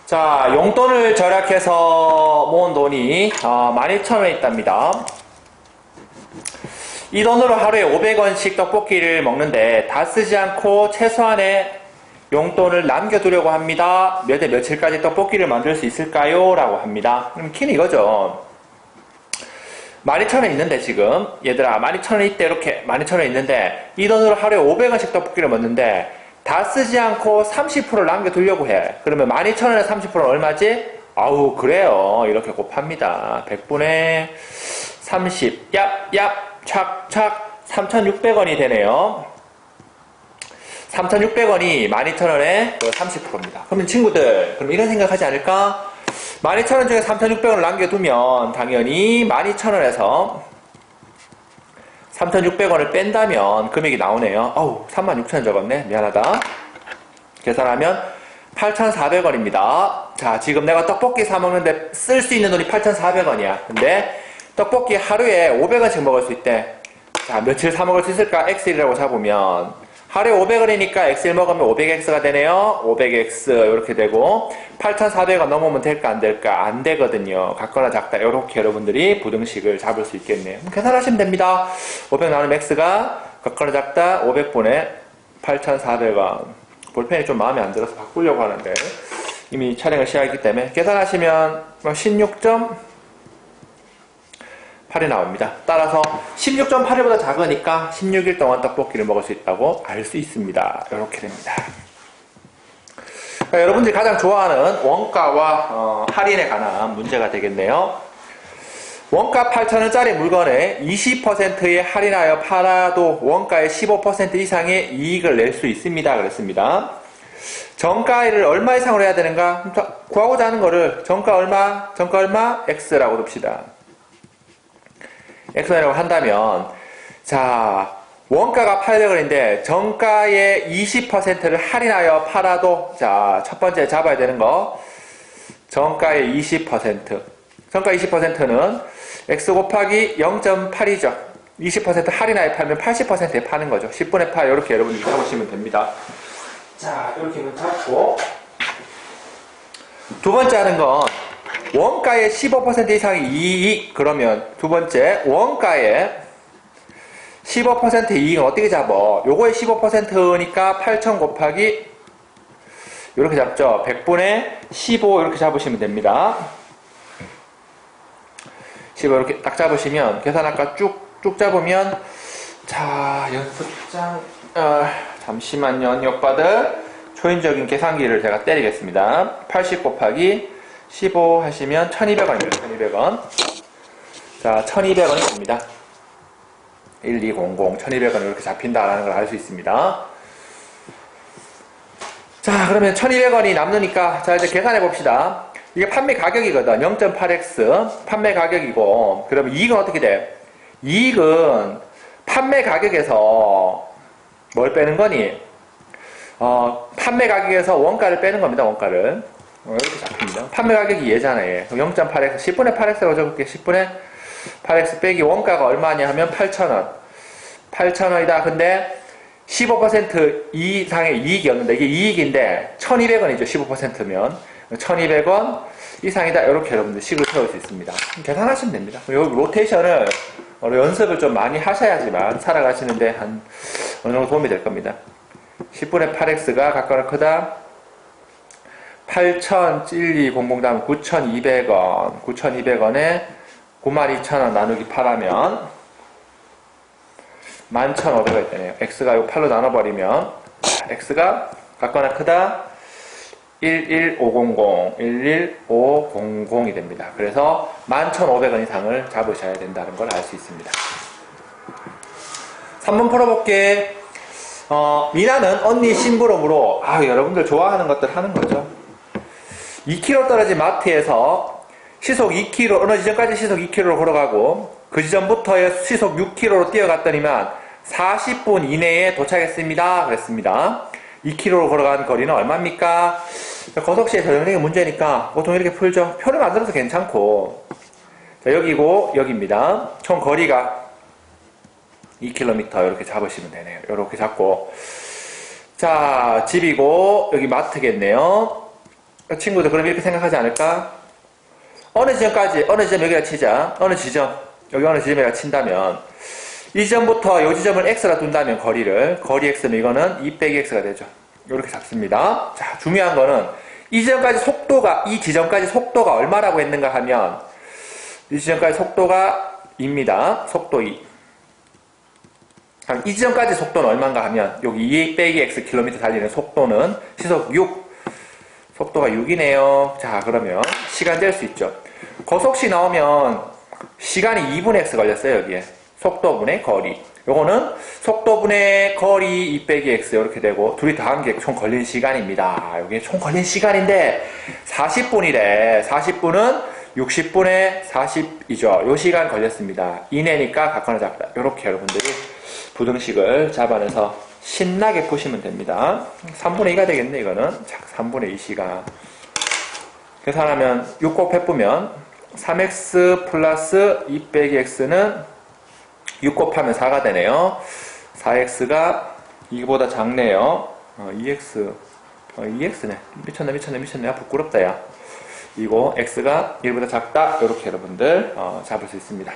자, 용돈을 절약해서 모은 돈이 12,000원에 있답니다. 이 돈으로 하루에 500원씩 떡볶이를 먹는데 다 쓰지 않고 최소한의 용돈을 남겨두려고 합니다. 몇 월 며칠까지 떡볶이를 만들 수 있을까요? 라고 합니다. 그럼 키는 이거죠. 12,000원 있는데 지금 얘들아 12,000원 있대. 이렇게 12,000원 있는데 이 돈으로 하루에 500원씩 떡볶이를 먹는데 다 쓰지 않고 30%를 남겨두려고 해. 그러면 12,000원에 30%는 얼마지? 아우 그래요. 이렇게 곱합니다. 100분의 30 얍얍 착착 3,600원이 되네요. 3,600원이 12,000원에 30%입니다. 그러면 친구들 그럼 이런 생각하지 않을까? 12,000원 중에 3,600원을 남겨두면 당연히 12,000원에서 3,600원을 뺀다면 금액이 나오네요. 어우 36,000원 적었네. 미안하다. 계산하면 8,400원입니다. 자 지금 내가 떡볶이 사 먹는데 쓸 수 있는 돈이 8,400원이야. 근데 떡볶이 하루에 500원씩 먹을 수 있대. 자 며칠 사 먹을 수 있을까? X1이라고 잡으면 하루에 500원이니까 X1 먹으면 500X가 되네요. 500X 이렇게 되고 8,400원 넘으면 될까 안 될까? 안 되거든요. 같거나 작다. 이렇게 여러분들이 부등식을 잡을 수 있겠네요. 계산하시면 됩니다. 500 나누면 X가 같거나 작다 500분의 8,400원. 볼펜이 좀 마음에 안 들어서 바꾸려고 하는데 이미 촬영을 시작했기 때문에 계산하시면 16.8이 나옵니다. 따라서 16.8일보다 작으니까 16일 동안 떡볶이를 먹을 수 있다고 알 수 있습니다. 이렇게 됩니다. 그러니까 여러분들이 가장 좋아하는 원가와 할인에 관한 문제가 되겠네요. 원가 8,000원짜리 물건에 20%에 할인하여 팔아도 원가의 15% 이상의 이익을 낼 수 있습니다. 그랬습니다. 정가를 얼마 이상으로 해야 되는가? 구하고자 하는 거를 정가 얼마? 정가 얼마? X라고 둡시다. X라고 한다면 자 원가가 800원인데 정가의 20%를 할인하여 팔아도 자 첫 번째 잡아야 되는 거 정가의 20% 정가 20%는 X 곱하기 0.8이죠. 20% 할인하여 팔면 80%에 파는 거죠. 10분의 8 이렇게 여러분들이 잡으시면 됩니다. 자 이렇게 잡고 두 번째 하는 건 원가의 15% 이상의 이익. 그러면 두 번째 원가의 15% 이익은 어떻게 잡어? 요거의 15%니까 8,000 곱하기 이렇게 잡죠. 100분의 15 이렇게 잡으시면 됩니다. 15 이렇게 딱 잡으시면 계산 아까 쭉 잡으면 자 연습장 잠시만요. 언니오빠들 초인적인 계산기를 제가 때리겠습니다. 80 곱하기 15 하시면 1,200원입니다. 1,200원. 자, 1,200원이 됩니다. 1200, 1,200원 이렇게 잡힌다라는 걸 알 수 있습니다. 자, 그러면 1,200원이 남으니까 자, 이제 계산해 봅시다. 이게 판매 가격이거든. 0.8x 판매 가격이고 그러면 이익은 어떻게 돼? 이익은 판매 가격에서 뭘 빼는 거니? 판매 가격에서 원가를 빼는 겁니다. 원가를. 이렇게 잡힙니다. 판매 가격이 얘잖아요. 0.8x, 10분의 8x라고 적을게요. 10분의 8x 빼기 원가가 얼마냐 하면 8,000원. 8,000원이다. 근데 15% 이상의 이익이었는데 이게 이익인데 1,200원이죠. 15%면 1,200원 이상이다. 이렇게 여러분들 식을 세울 수 있습니다. 계산하시면 됩니다. 이 로테이션을 연습을 좀 많이 하셔야지만 살아가시는데 한 어느 정도 도움이 될 겁니다. 10분의 8x가 각각은 크다. 8,000 다음 9,200원 9,200원에 92,000원 나누기 8하면 11,500원이 되네요. X가 요 8로 나눠버리면 X가 같거나 크다 11500 11500이 됩니다. 그래서 11,500원 이상을 잡으셔야 된다는 걸 알 수 있습니다. 3번 풀어볼게. 미나는 언니 심부름으로 여러분들 좋아하는 것들 하는 거죠. 2km 떨어진 마트에서 시속 2km, 어느 지점까지 시속 2km로 걸어가고 그 지점부터의 시속 6km로 뛰어갔더니만 40분 이내에 도착했습니다. 그랬습니다. 2km로 걸어간 거리는 얼마입니까? 거석시에 전형적인 문제니까 보통 이렇게 풀죠. 표를 만들어서 괜찮고 자, 여기고 여기입니다. 총 거리가 2km 이렇게 잡으시면 되네요. 이렇게 잡고 자 집이고 여기 마트겠네요. 친구들 그럼 이렇게 생각하지 않을까? 어느 지점까지, 어느 지점 여기다 치자. 어느 지점, 여기 어느 지점에다 친다면, 이 지점부터 이 지점을 x라 둔다면 거리 x는 이거는 2 빼기 x가 되죠. 이렇게 잡습니다. 자, 중요한 거는 이 지점까지 속도가, 이 지점까지 속도가 얼마라고 했는가 하면, 이 지점까지 속도가 2입니다. 속도 2. 그럼 이 지점까지 속도는 얼마인가 하면, 여기 2 빼기 x 킬로미터 달리는 속도는 시속 6. 속도가 6이네요. 자, 그러면 시간 될 수 있죠. 거속시 나오면 시간이 2분의 x 걸렸어요, 여기에. 속도분의 거리. 요거는 속도분의 거리 2 빼기 x 이렇게 되고, 둘이 더한 게 총 걸린 시간입니다. 여기 총 걸린 시간인데 40분이래. 40분은 60분의 40이죠. 요 시간 걸렸습니다. 이내니까 각관을 잡다. 요렇게 여러분들이 부등식을 잡아내서 신나게 푸시면 됩니다. 3분의 2가 되겠네, 이거는. 자, 3분의 2시간. 계산하면 6 곱해보면 3x 플러스 2 빼기 x는 6 곱하면 4가 되네요. 4x가 이거보다 작네요. 2x, 2x네. 미쳤네. 부끄럽다, 야. 이거 x가 1보다 작다. 이렇게 여러분들 잡을 수 있습니다.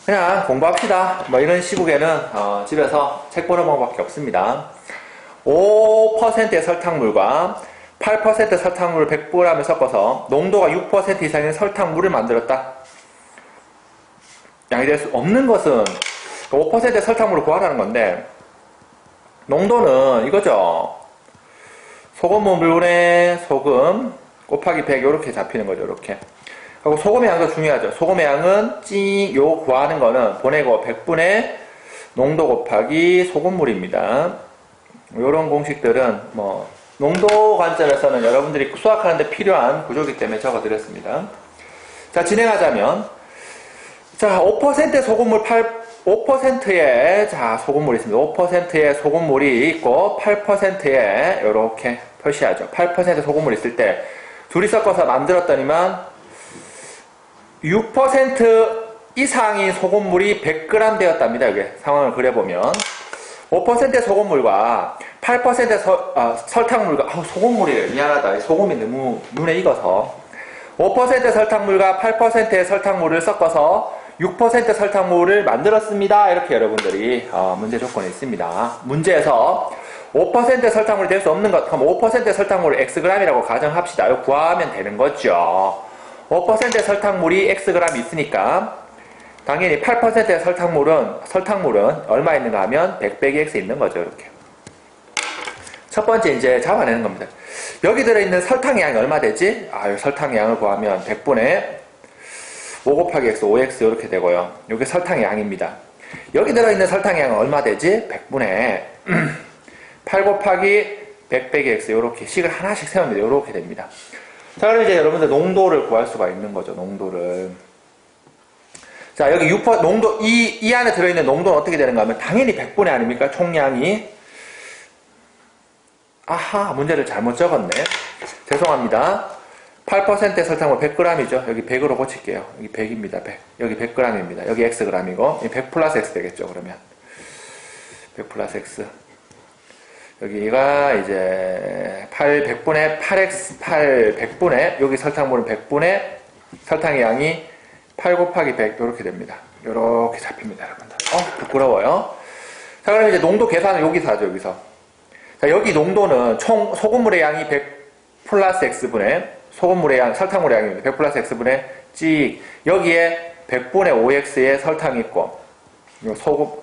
그냥 공부합시다. 뭐 이런 시국에는 집에서 책 보는 방법밖에 없습니다. 5%의 설탕물과 8% 설탕물을 100g을 섞어서 농도가 6% 이상인 설탕물을 만들었다. 양이 될 수 없는 것은 5%의 설탕물을 구하라는 건데, 농도는 이거죠. 소금은 물분의 소금 곱하기 100 이렇게 잡히는 거죠. 이렇게. 그리고 소금의 양도 중요하죠. 소금의 양은 요 구하는 거는 보내고 100분의 농도 곱하기 소금물입니다. 이런 공식들은 뭐 농도 관점에서는 여러분들이 수학하는데 필요한 구조이기 때문에 적어드렸습니다. 자, 진행하자면, 자, 5% 소금물 5%의 소금물이 있습니다. 5%의 소금물이 있고 8%에 이렇게 표시하죠. 8% 소금물이 있을 때 둘이 섞어서 만들었더니만 6% 이상인 소금물이 100g 되었답니다. 이게 상황을 그려보면 5%의 소금물과 8%의 설탕물과 소금물이래. 미안하다. 소금이 너무 눈에 익어서 5%의 설탕물과 8%의 설탕물을 섞어서 6% 설탕물을 만들었습니다. 이렇게 여러분들이 문제 조건이 있습니다. 문제에서 5% 설탕물이 될 수 없는 것, 그럼 5% 설탕물을 xg이라고 가정합시다. 이거 구하면 되는 거죠. 5% 설탕물이 xg이 있으니까 당연히 8%의 설탕물은 얼마 있는가 하면 100 빼기 x 있는 거죠. 이렇게. 첫 번째 이제 잡아내는 겁니다. 여기 들어있는 설탕의 양이 얼마 되지? 설탕의 양을 구하면 100분의 5 곱하기 x, 5x 이렇게 되고요. 이게 설탕의 양입니다. 여기 들어있는 설탕의 양은 얼마 되지? 100분의 8 곱하기 100 빼기 x 이렇게 식을 하나씩 세웁니다. 이렇게 됩니다. 자, 그럼 이제 여러분들 농도를 구할 수가 있는 거죠. 농도를. 자, 여기 6% 농도 이 안에 들어있는 농도는 어떻게 되는가 하면 당연히 100분의 아닙니까? 총량이. 아하, 문제를 잘못 적었네. 죄송합니다. 8%의 설탕물 100g이죠. 여기 100으로 고칠게요. 여기 100입니다. 100. 여기 100g입니다. 여기 xg이고 100 플러스 x 되겠죠. 그러면 100 플러스 x. 여기가 이제 100분의 8x 100분의 여기 설탕물은 100분의 설탕의 양이 8 곱하기 100 이렇게 됩니다. 이렇게 잡힙니다, 여러분들. 부끄러워요. 자, 그럼 이제 농도 계산을 여기서 하죠. 여기서. 자, 여기 농도는 총 소금물의 양이 100 플러스 x분의 소금물의 양, 설탕물의 양입니다. 100 플러스 x분의 찍. 여기에 100분의 5x의 설탕이 있고,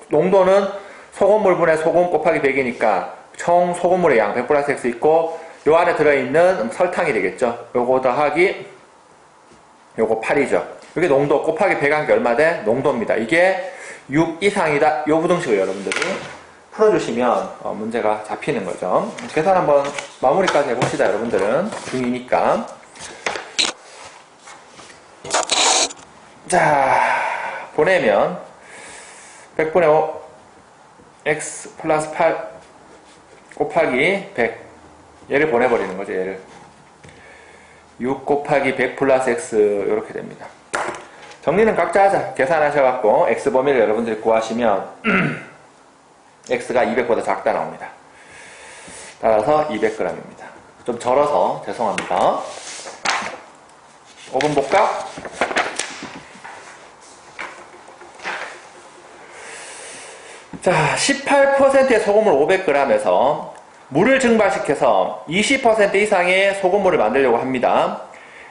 농도는 소금물분의 소금 곱하기 100이니까 총 소금물의 양 100 플러스 x 있고, 요 안에 들어있는 설탕이 되겠죠. 요거 더하기, 요거 8이죠. 여기 농도 곱하기 100한 게 얼마 돼? 농도입니다. 이게 6 이상이다. 요 부등식을 여러분들이 풀어주시면 문제가 잡히는 거죠. 계산 한번 마무리까지 해봅시다. 여러분들은 중이니까. 자, 보내면 100분의 5 x 플러스 8 곱하기 100 얘를 보내버리는 거죠. 얘를 6 곱하기 100 플러스 x 이렇게 됩니다. 정리는 각자 하자. 계산하셔갖고 x 범위를 여러분들이 구하시면 x가 200보다 작다 나옵니다. 따라서 200g입니다. 좀 절어서 죄송합니다. 5분 볼까? 자, 18%의 소금물 500g에서 물을 증발시켜서 20% 이상의 소금물을 만들려고 합니다.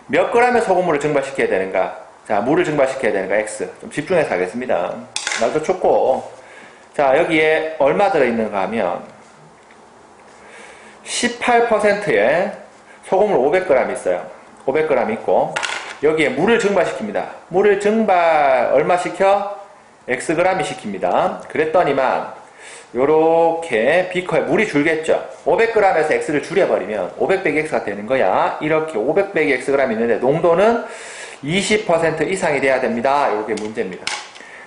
몇 g의 소금물을 증발시켜야 되는가? 자, 물을 증발시켜야 되는가? X. 좀 집중해서 하겠습니다. 날도 춥고. 자, 여기에 얼마 들어있는가 하면 18%의 소금물 500g 있어요. 500g 있고 여기에 물을 증발시킵니다. 물을 증발 얼마 시켜? Xg이 시킵니다. 그랬더니만 요렇게 비커에 물이 줄겠죠. 500g에서 X를 줄여버리면 500 빼기 X가 되는 거야. 이렇게 500 빼기 Xg 있는데 농도는 20% 이상이 돼야 됩니다. 이게 문제입니다.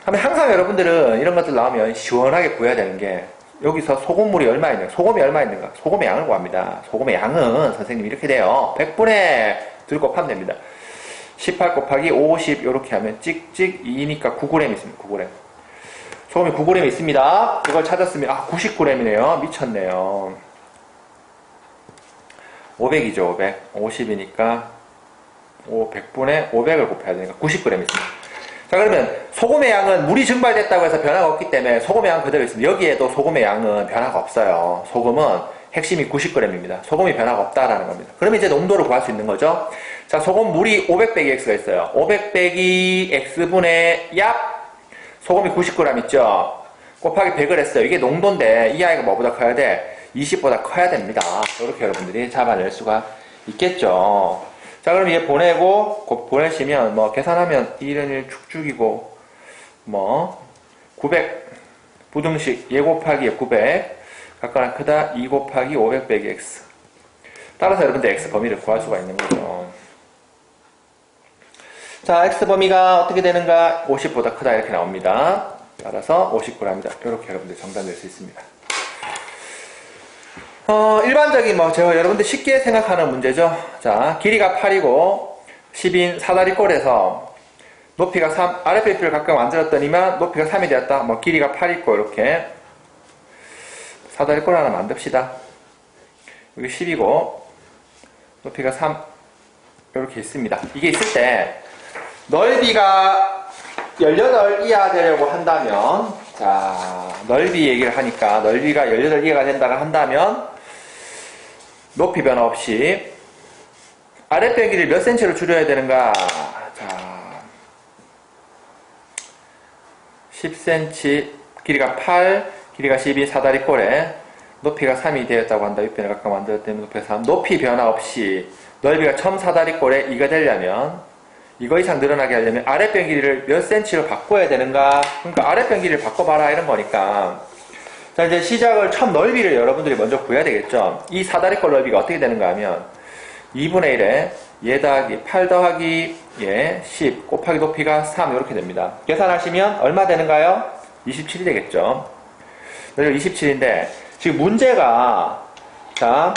그러면 항상 여러분들은 이런 것들 나오면 시원하게 구해야 되는 게 여기서 소금물이 얼마 있는가, 소금이 얼마 있는가, 소금의 양을 구합니다. 소금의 양은 선생님 이렇게 돼요. 100분의 2 곱하면 됩니다. 18 곱하기 50 이렇게 하면 찍찍 2니까 9g 있습니다. 9g. 소금이 9g 있습니다. 이걸 찾았으면 99g이네요. 미쳤네요. 500이죠. 500. 50이니까 100분의 500을 곱해야 되니까 90g 있습니다. 자, 그러면 소금의 양은 물이 증발됐다고 해서 변화가 없기 때문에 소금의 양은 그대로 있습니다. 여기에도 소금의 양은 변화가 없어요. 소금은 핵심이 90g입니다. 소금이 변화가 없다라는 겁니다. 그러면 이제 농도를 구할 수 있는 거죠. 자, 소금 물이 500 빼기 X가 있어요. 500 빼기 X분의 약 소금이 90g 있죠. 곱하기 100을 했어요. 이게 농도인데 이 아이가 뭐보다 커야 돼? 20보다 커야 됩니다. 이렇게 여러분들이 잡아낼 수가 있겠죠. 자, 그럼 이게 보내고, 보내시면, 계산하면 1은 1 축축이고, 900, 부등식, 얘 곱하기 얘 900, 각각 크다, 2 곱하기 500 빼기 X. 따라서 여러분들 X 범위를 구할 수가 있는 거죠. 자, X 범위가 어떻게 되는가? 50보다 크다, 이렇게 나옵니다. 따라서 59입니다. 이렇게 여러분들 정답낼 수 있습니다. 일반적인 여러분들 쉽게 생각하는 문제죠. 자, 길이가 8이고 10인 사다리꼴에서 높이가 3, 아랫배피를 각각 만들었더니만 높이가 3이 되었다. 길이가 8 있고 이렇게 사다리꼴 하나 만듭시다. 여기 10이고 높이가 3 이렇게 있습니다. 이게 있을 때 넓이가 18 이하 되려고 한다면, 자, 넓이 얘기를 하니까 넓이가 18 이하가 된다고 한다면 높이 변화 없이 아랫배 길이를 몇 cm로 줄여야 되는가? 자, 10cm, 길이가 8, 길이가 12 사다리꼴에 높이가 3이 되었다고 한다. 윗변을 각각 만들었다면 높이가 3. 높이 변화 없이 넓이가 첨 사다리꼴에 2가 되려면 이거 이상 늘어나게 하려면 아랫변 길이를 몇 cm로 바꿔야 되는가? 그러니까 아랫변 길이를 바꿔봐라 이런 거니까. 자, 이제 시작을 처음 넓이를 여러분들이 먼저 구해야 되겠죠. 이 사다리꼴 넓이가 어떻게 되는가 하면 2분의 1에 얘 더하기 8 더하기 얘 10 곱하기 높이가 3 이렇게 됩니다. 계산하시면 얼마 되는가요? 27이 되겠죠. 27인데 지금 문제가 자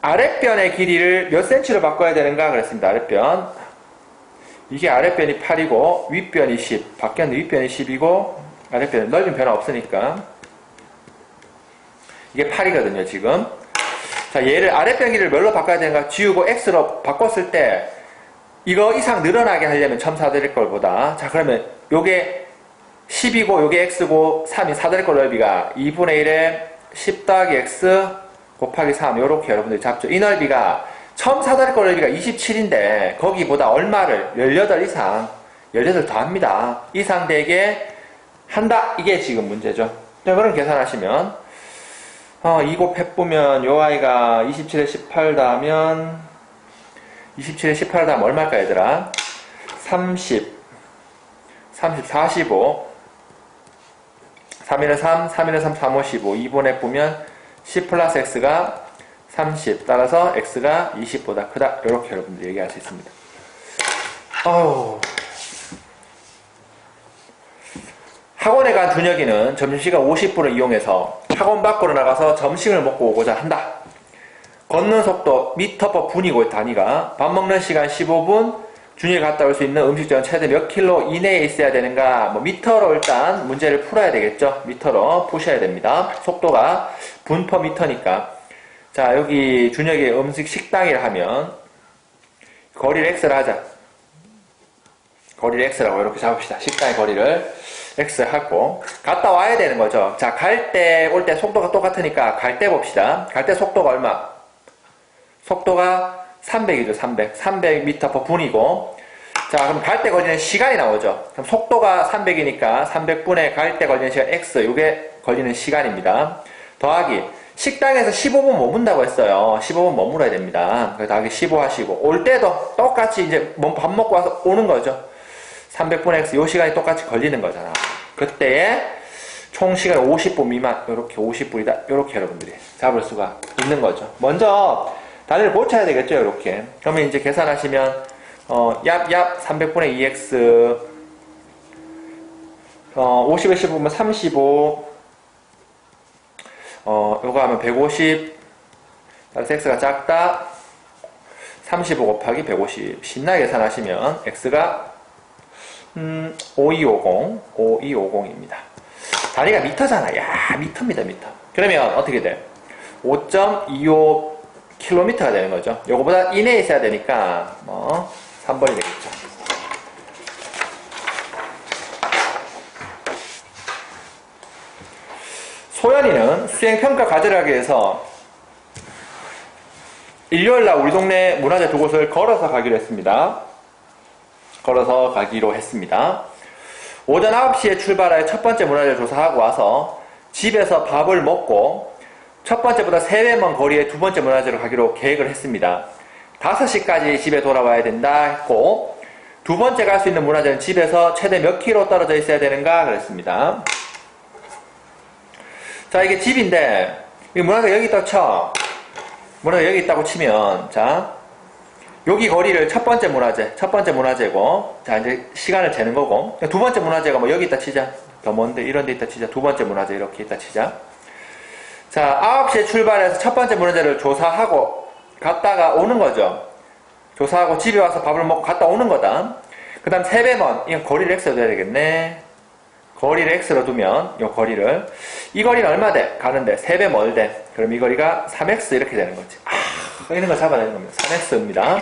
아랫변의 길이를 몇 cm로 바꿔야 되는가 그랬습니다. 아랫변 이게 아랫변이 8이고 윗변이 10 바뀌었는데 윗변이 10이고 아랫변 넓이는 변화 없으니까 이게 8이거든요 지금. 자, 얘를 아랫변 길이를 뭘로 바꿔야 되는가? 지우고 x로 바꿨을 때 이거 이상 늘어나게 하려면 첨 사다리꼴 보다. 자, 그러면 요게 10이고 요게 x고 3이 사다리꼴 넓이가 2분의 1에 10 더하기 x 곱하기 3 요렇게 여러분들이 잡죠. 이 넓이가 처음 사다리꼴 넓이가 27인데 거기보다 얼마를 18 이상 18 더합니다. 이상 되게 한다. 이게 지금 문제죠. 자, 그럼 계산하시면 2 곱해보면 요 아이가 27에 18 더하면 27에 18 더하면 얼마일까 얘들아? 30 45 3일은 3 3일은 3 3 5 15 2분해 보면 10 플러스 x가 30 따라서 x가 20보다 크다. 이렇게 여러분들 얘기할 수 있습니다. 학원에 간 준혁이는 점심시간 50분을 이용해서 학원 밖으로 나가서 점심을 먹고 오고자 한다. 걷는 속도 미터/분 분이고 단위가 밥 먹는 시간 15분, 준혁이 갔다 올 수 있는 음식점은 최대 몇 킬로 이내에 있어야 되는가? 미터로 일단 문제를 풀어야 되겠죠. 미터로 푸셔야 됩니다. 속도가 분/미터니까 자, 여기 준혁이 음식 식당이라 하면 거리를 x를 하자. 거리를 x라고 이렇게 잡읍시다. 식당의 거리를 x 하고 갔다 와야 되는 거죠. 자, 갈 때, 올 때 속도가 똑같으니까 갈 때 봅시다. 갈 때 속도가 얼마? 속도가 300이죠. 300. 300m/분이고 자, 그럼 갈 때 걸리는 시간이 나오죠. 그럼 속도가 300이니까 300분에 갈 때 걸리는 시간 x, 이게 걸리는 시간입니다. 더하기 식당에서 15분 머문다고 했어요. 15분 머물어야 됩니다. 그래서 더하기 15 하시고 올 때도 똑같이 이제 밥 먹고 와서 오는 거죠. 300분의 x, 요 시간이 똑같이 걸리는 거잖아. 그때에 총 시간 50분 미만, 요렇게 50분이다. 요렇게 여러분들이 잡을 수가 있는 거죠. 먼저 단위를 고쳐야 되겠죠. 요렇게. 그러면 이제 계산하시면 얍 300분의 2x 50에 15면 35 요거 하면 150 따라서 x가 작다 35 곱하기 150 신나게 계산하시면 x가 5250입니다. 단위가 미터잖아. 야, 미터입니다. 미터. 그러면 어떻게 돼? 5.25km가 되는 거죠. 요거보다 이내에 있어야 되니까 3번이 되겠죠. 소연이는 수행평가 가지를 하기 위해서 일요일날 우리 동네 문화재 두 곳을 걸어서 가기로 했습니다. 오전 9시에 출발하여 첫 번째 문화재를 조사하고 와서 집에서 밥을 먹고 첫 번째보다 3배 먼 거리에 두 번째 문화재로 가기로 계획을 했습니다. 5시까지 집에 돌아와야 된다 했고 두 번째 갈 수 있는 문화재는 집에서 최대 몇 킬로 떨어져 있어야 되는가 그랬습니다. 자, 이게 집인데 이 문화재가 여기 있다고 쳐. 문화재가 여기 있다고 치면 자, 여기 거리를 첫 번째 문화재고 자, 이제 시간을 재는 거고 두 번째 문화재가 뭐 여기 있다 치자. 더 먼데 이런 데 있다 치자. 두 번째 문화재 이렇게 있다 치자. 자, 9시에 출발해서 첫 번째 문화재를 조사하고 갔다가 오는 거죠. 조사하고 집에 와서 밥을 먹고 갔다 오는 거다. 그 다음 3배 먼, 이건 거리를 x로 둬야 되겠네. 거리를 x로 두면 이 거리는 얼마 돼? 가는데 3배 멀대. 그럼 이 거리가 3x 이렇게 되는 거지. 이런 걸 잡아내는 겁니다. 3x입니다.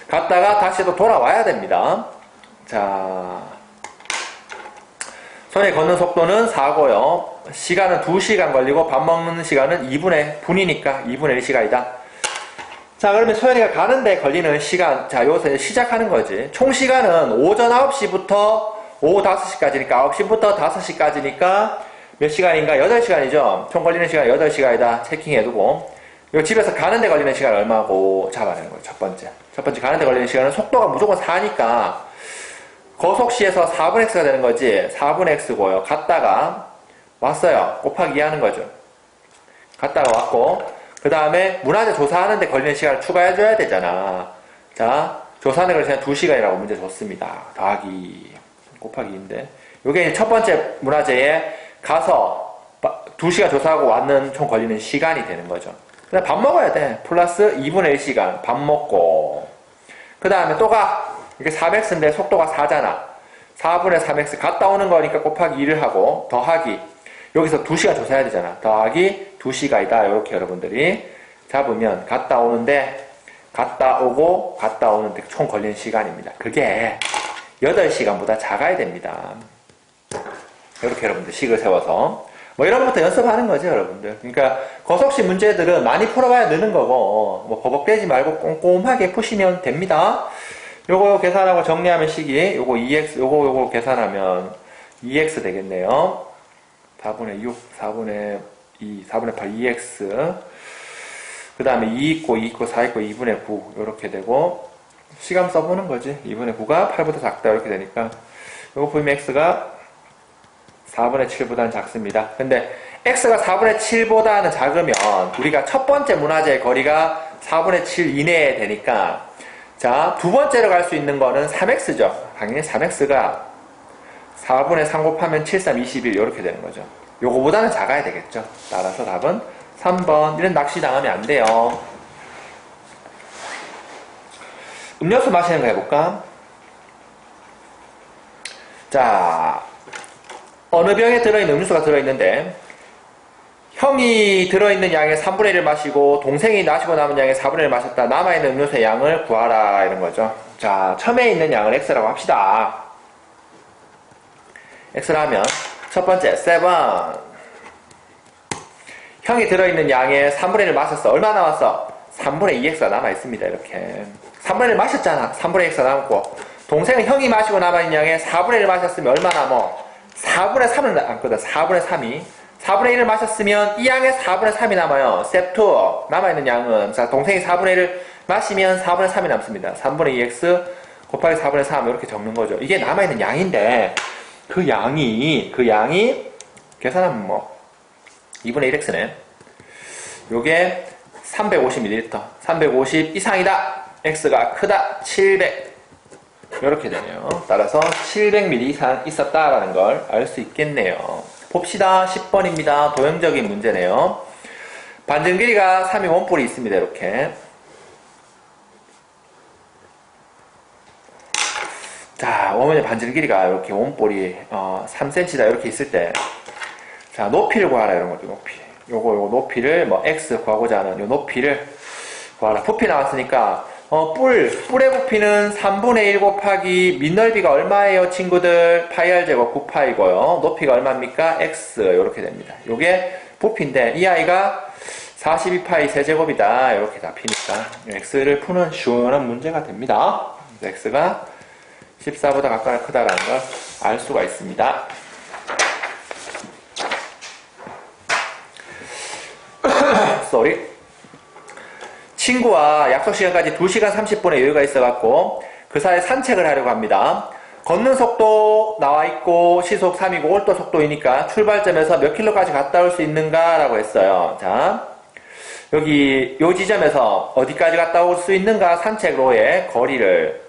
갔다가 다시 또 돌아와야 됩니다. 자, 손에 걷는 속도는 4고요. 시간은 2시간 걸리고 밥 먹는 시간은 2분의 분이니까 2분의 1시간이다. 자, 그러면 소연이가 가는데 걸리는 시간, 자, 여기서 이제 시작하는 거지. 총 시간은 오전 9시부터 오후 5시까지니까 9시부터 5시까지니까 몇 시간인가? 8시간이죠. 총 걸리는 시간 8시간이다. 체킹해두고 요 집에서 가는데 걸리는 시간 얼마고 잡아내는 거예요. 첫 번째 가는데 걸리는 시간은 속도가 무조건 4니까 거속시에서 4분의 x가 되는 거지. 4분의 x고요. 갔다가 왔어요. 곱하기 2 하는 거죠. 갔다가 왔고 그 다음에 문화재 조사하는데 걸리는 시간을 추가해줘야 되잖아. 자, 조사하는 걸 그냥 2시간이라고 문제 줬습니다. 더하기 곱하기 2인데 요게 첫 번째 문화재에 가서 2시간 조사하고 왔는 총 걸리는 시간이 되는 거죠. 그 다음에 밥 먹어야 돼. 플러스 2분의 1시간 밥 먹고 그 다음에 또 가. 이게 3x인데 속도가 4잖아. 4분의 3x 갔다 오는 거니까 곱하기 2를 하고 더하기 여기서 2시간 조사해야 되잖아. 더하기 2시간이다. 이렇게 여러분들이 잡으면 갔다 오는데 갔다 오고 갔다 오는데 총 걸리는 시간입니다. 그게 8시간보다 작아야 됩니다. 이렇게 여러분들 식을 세워서 뭐 이런 것부터 연습하는 거죠, 여러분들. 그러니까 거속시 문제들은 많이 풀어봐야 느는 거고 뭐 버벅대지 말고 꼼꼼하게 푸시면 됩니다. 요거 계산하고 정리하면 식이 요거 2x 요거 계산하면 2x 되겠네요. 4분의 6, 4분의 2, 4분의 8, 2x 그 다음에 2 있고 2 있고 4 있고 2분의 9 요렇게 되고 시간 써보는 거지. 2분의 9가 8보다 작다 이렇게 되니까 요거 보이면 x가 4분의 7보다는 작습니다. 근데 x가 4분의 7보다는 작으면 우리가 첫 번째 문화재의 거리가 4분의 7 이내에 되니까 자, 두 번째로 갈 수 있는 거는 3x죠. 당연히 3x가 4분의 3 곱하면 7, 3, 21 이렇게 되는 거죠. 요거보다는 작아야 되겠죠. 따라서 답은 3번. 이런 낚시 당하면 안 돼요. 음료수 마시는 거 해볼까? 자, 어느 병에 들어있는 음료수가 들어있는데 형이 들어있는 양의 3분의 1을 마시고 동생이 마시고 남은 양의 4분의 1을 마셨다. 남아있는 음료수의 양을 구하라 이런 거죠. 자, 처음에 있는 양을 x라고 합시다. x라면 첫 번째 7. 형이 들어있는 양의 3분의 1을 마셨어. 얼마 남았어? 3분의 2x가 남아있습니다. 이렇게 3분의 1 마셨잖아. 3분의 2x가 남았고, 동생은 형이 마시고 남아있는 양의 4분의 1을 마셨으면 얼마 남어? 4분의 3을 남거든. 4분의 3이 4분의 1을 마셨으면 이 양의 4분의 3이 남아요. step 2 남아있는 양은, 자, 동생이 4분의 1을 마시면 4분의 3이 남습니다. 3분의 2x 곱하기 4분의 3 이렇게 적는 거죠. 이게 남아있는 양인데 그 양이 계산하면 뭐 2분의 1x네. 요게 350ml 350 이상이다. x가 크다. 700 이렇게 되네요. 따라서 700ml 이상 있었다라는 걸 알 수 있겠네요. 봅시다. 10번입니다. 도형적인 문제네요. 반증 길이가 3이 원뿔이 있습니다. 이렇게. 자, 원본의 반증 길이가 이렇게 원뿔이 3cm다 이렇게 있을 때, 자, 높이를 구하라 이런 거죠. 높이. 요거 높이를 뭐 x 구하고자 하는 요 높이를 구하라. 부피 나왔으니까 뿔의 부피는 3분의 1 곱하기 밑넓이가 얼마예요, 친구들? 파이 r 제곱 9파이고요. 높이가 얼마입니까? x 이렇게 됩니다. 요게 부피인데 이 아이가 42파이 세제곱이다 이렇게 잡히니까 x를 푸는 시원한 문제가 됩니다. x가 14보다 각각 크다라는 걸 알 수가 있습니다. 쏘리. 친구와 약속 시간까지 2시간 30분의 여유가 있어갖고 그 사이에 산책을 하려고 합니다. 걷는 속도 나와 있고 시속 3이고 올도 속도이니까 출발점에서 몇 킬로까지 갔다 올 수 있는가 라고 했어요. 자, 여기 요 지점에서 어디까지 갔다 올 수 있는가 산책로의 거리를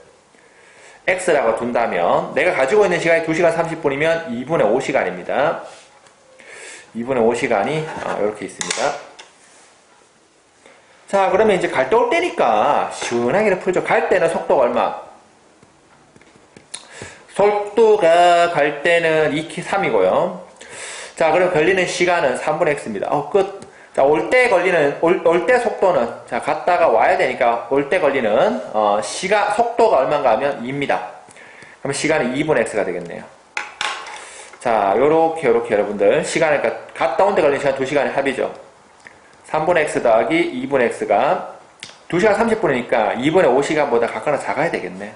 x라고 둔다면 내가 가지고 있는 시간이 2시간 30분이면 2분의 5시간입니다. 2분의 5시간이 이렇게 있습니다. 자, 그러면 이제 갈 때 올 때니까 시원하게 풀죠. 갈 때는 속도가 얼마? 속도가 갈 때는 2km 3이고요. 자, 그럼 걸리는 시간은 3분의 x입니다. 끝. 자, 올 때 속도는, 자, 갔다가 와야 되니까 올 때 걸리는 속도가 얼마인가 하면 2입니다. 그럼 시간은 2분의 x가 되겠네요. 자, 요렇게 여러분들 시간을, 갔다 온 데 걸리는 시간 2시간의 합이죠. 3분의 x 더하기 2분의 x가 2시간 30분이니까 2분의 5시간보다 각각은 작아야 되겠네.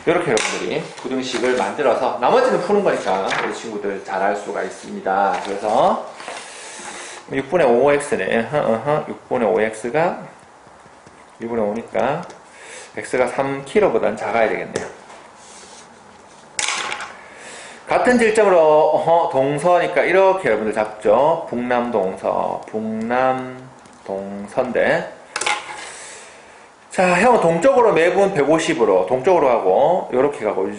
이렇게 여러분들이 부등식을 만들어서 나머지는 푸는 거니까 우리 친구들 잘 알 수가 있습니다. 그래서 6분의 5x네. 6분의 5x가 6분의 5니까 x가 3kg보다는 작아야 되겠네요. 같은 질점으로 동서니까 이렇게 여러분들 잡죠. 북남동서인데, 자, 형은 동쪽으로 매분 150으로 동쪽으로 가고 이렇게 가고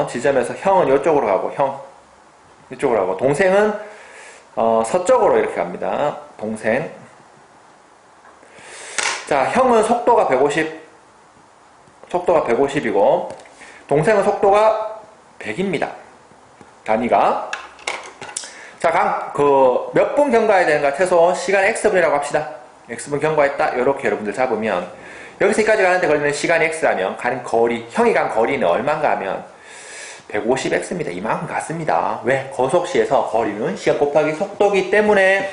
지점에서 형은 이쪽으로 가고 이쪽으로 가고 동생은 서쪽으로 이렇게 갑니다. 동생. 자, 형은 속도가 150이고 동생은 속도가 100입니다. 단위가. 자, 몇 분 경과해야 되는가? 최소 시간 x분이라고 합시다. x분 경과했다. 이렇게 여러분들 잡으면 여기서 여기까지 가는데 걸리는 시간이 x라면 가는 거리, 형이 간 거리는 얼마인가 하면 150x입니다. 이만큼 갔습니다. 왜? 거속시에서 거리는 시간 곱하기 속도기 때문에.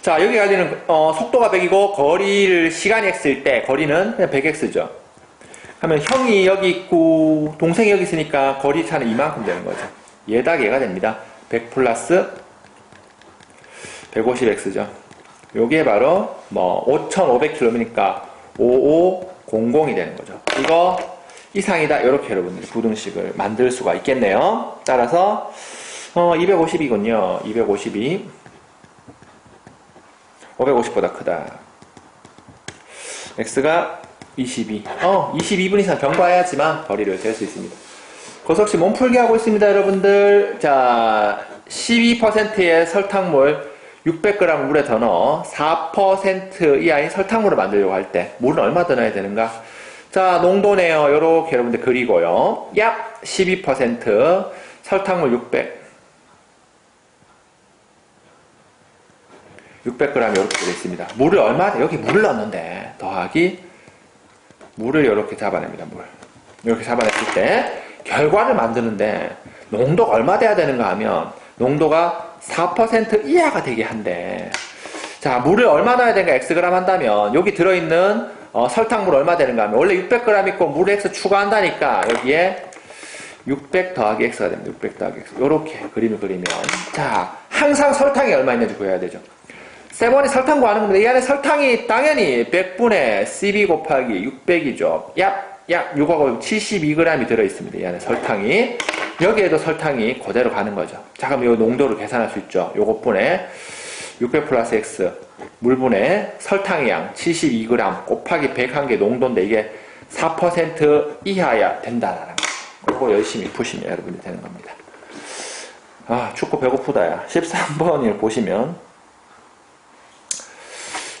자, 여기 걸리는 속도가 100이고 거리를 시간이 x일 때 거리는 그냥 100x죠. 하면 형이 여기 있고 동생이 여기 있으니까 거리 차는 이만큼 되는 거죠. 얘다 얘가 됩니다. 100 플러스 150x죠. 요게 바로 5,500km니까 5500이 되는 거죠. 이거 이상이다. 이렇게 여러분들이 부등식을 만들 수가 있겠네요. 따라서 250이군요. 252 550보다 크다. x가 22. 22분 이상 경과해야지만 거리를 잴 수 있습니다. 거석시 몸풀기 하고 있습니다, 여러분들. 자, 12%의 설탕물 600g 물에 더 넣어 4% 이하인 설탕물을 만들려고 할 때 물은 얼마 더 넣어야 되는가? 자, 농도네요. 요렇게 여러분들 그리고요. 약 12% 설탕물 600. 600g 이렇게 되어 있습니다. 물을 얼마, 여기 물을 넣었는데, 더하기, 물을 이렇게 잡아냅니다, 물. 이렇게 잡아냈을 때, 결과를 만드는데, 농도가 얼마 돼야 되는가 하면, 농도가 4% 이하가 되게 한대. 자, 물을 얼마 넣어야 되는가, Xg 한다면, 여기 들어있는, 설탕물 얼마 되는가 하면, 원래 600g 있고, 물 X 추가한다니까, 여기에, 600 더하기 X가 됩니다. 600 더하기 X. 요렇게 그림을 그리면. 자, 항상 설탕이 얼마 있는지 구해야 되죠. 세 번이 설탕 구하는 겁니다. 이 안에 설탕이 당연히 100분의 CV 곱하기 600이죠. 약 6하고 72g이 들어있습니다. 이 안에 설탕이. 여기에도 설탕이 그대로 가는 거죠. 자, 그럼 이 농도를 계산할 수 있죠. 요것분의 600 플러스 X. 물분의 설탕의 양 72g 곱하기 101개 농도인데 이게 4% 이하야 된다라는 거. 이거 열심히 푸시면 여러분이 되는 겁니다. 아, 축구 배고프다야. 13번을 보시면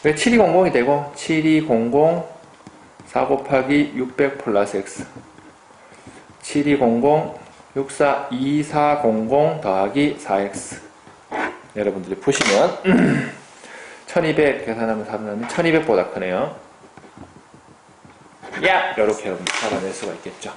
왜 7200이 되고 7200 4 곱하기 600 플러스 X 7200 64 2400 더하기 4X 여러분들이 푸시면 1200 계산하면 답이 나면 1200보다 크네요. 야! 이렇게 여러분들 잡아낼 수가 있겠죠.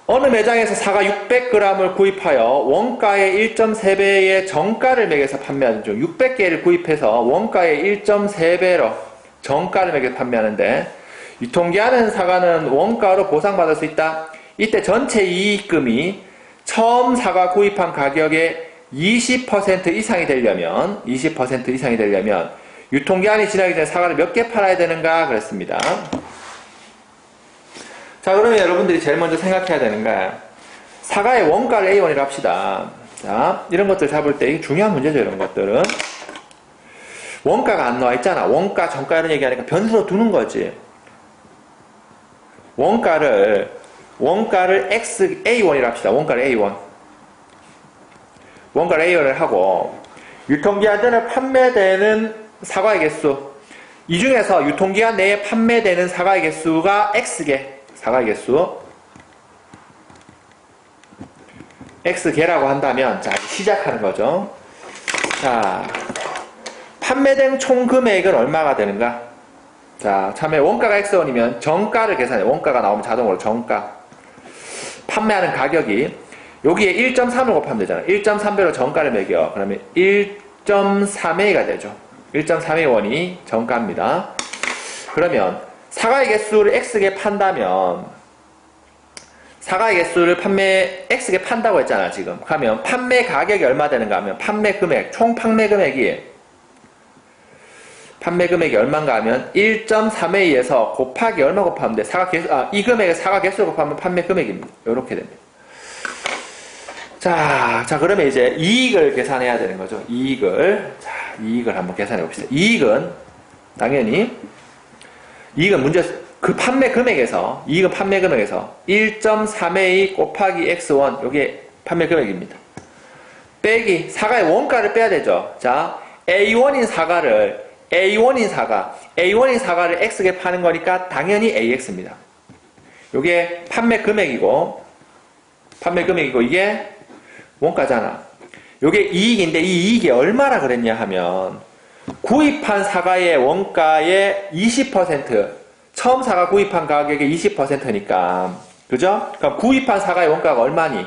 어느 매장에서 사과 600g을 구입하여 원가의 1.3배의 정가를 매겨서 판매하는 중 600개를 구입해서 원가의 1.3배로 정가를 매겨 판매하는데 유통기한은 사과는 원가로 보상받을 수 있다. 이때 전체 이익금이 처음 사과 구입한 가격의 20% 이상이 되려면 유통기한이 지나기 전에 사과를 몇 개 팔아야 되는가 그랬습니다. 자, 그러면 여러분들이 제일 먼저 생각해야 되는 게 사과의 원가를 A1이라고 합시다. 자, 이런 것들 잡을 때 중요한 문제죠. 이런 것들은 원가가 안 나와 있잖아. 원가, 정가 이런 얘기하니까 변수로 두는 거지. 원가를 X A1이라고 합시다. 원가를 A1 원가를 A1을 하고 유통기한 전에 판매되는 사과의 개수 이 중에서 유통기한 내에 판매되는 사과의 개수가 X개 사과의 개수 X개라고 한다면 자 시작하는 거죠. 자 판매된 총 금액은 얼마가 되는가? 자 처음에 원가가 X1이면 정가를 계산해. 원가가 나오면 자동으로 정가 판매하는 가격이 여기에 1.3을 곱하면 되잖아. 1.3배로 정가를 매겨. 그러면 1.3A가 되죠. 1.3A 원이 정가입니다. 그러면 사과의 개수를 X개 판다면 사과의 개수를 X개 판다고 했잖아 지금. 그러면 판매 가격이 얼마 되는가 하면 판매 금액 총 판매 금액이 얼마인가 하면 1.3A에서 곱하기 얼마 곱하면 돼? 이 금액에 사과 개수를 곱하면 판매 금액입니다. 이렇게 됩니다. 자, 그러면 이제 이익을 계산해야 되는 거죠. 이익을 한번 계산해 봅시다. 이익은 당연히 문제 그 판매 금액에서 1.3A 곱하기 X1 요게 판매 금액입니다. 빼기 사과의 원가를 빼야 되죠. 자, A1인 사과를 X게 파는 거니까 당연히 AX입니다. 요게 판매 금액이고 이게 원가잖아. 요게 이익인데 이 이익이 얼마나 그랬냐 하면 구입한 사과의 원가의 20% 처음 사과 구입한 가격의 20%니까 그죠? 그럼 구입한 사과의 원가가 얼마니?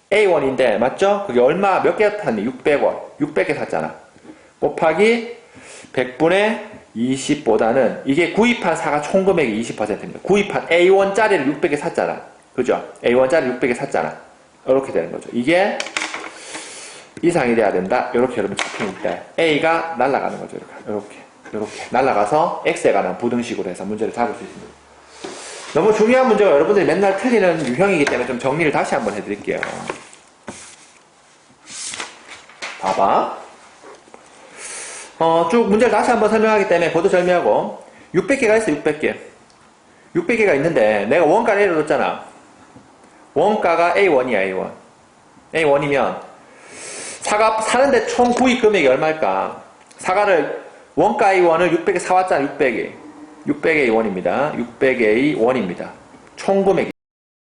A1인데 맞죠? 그게 얼마 몇 개 샀니? 600원 600개 샀잖아. 곱하기 100분의 20보다는 이게 구입한 사과 총 금액이 20%입니다. 구입한 A1짜리를 600개 샀잖아. 그죠? A1짜리 600개 샀잖아. 이렇게 되는 거죠. 이게 이상이 돼야 된다. 이렇게 여러분 잡히는 때 A가 날아가는 거죠. 이렇게 날아가서 X에 관한 부등식으로 해서 문제를 잡을 수 있습니다. 너무 중요한 문제가 여러분들이 맨날 틀리는 유형이기 때문에 좀 정리를 다시 한번 해드릴게요. 봐봐. 쭉 문제를 다시 한번 설명하기 때문에 보도 절미하고 600개가 있어. 600개가 있는데 내가 원가를 A로 뒀잖아. 원가가 A1이야. A1이면 사과 사는데 총 구입 금액이 얼마일까? 사과를 원가 A1을 600에 사왔잖아. 600에 A1입니다. 600에 A1입니다. 총 금액이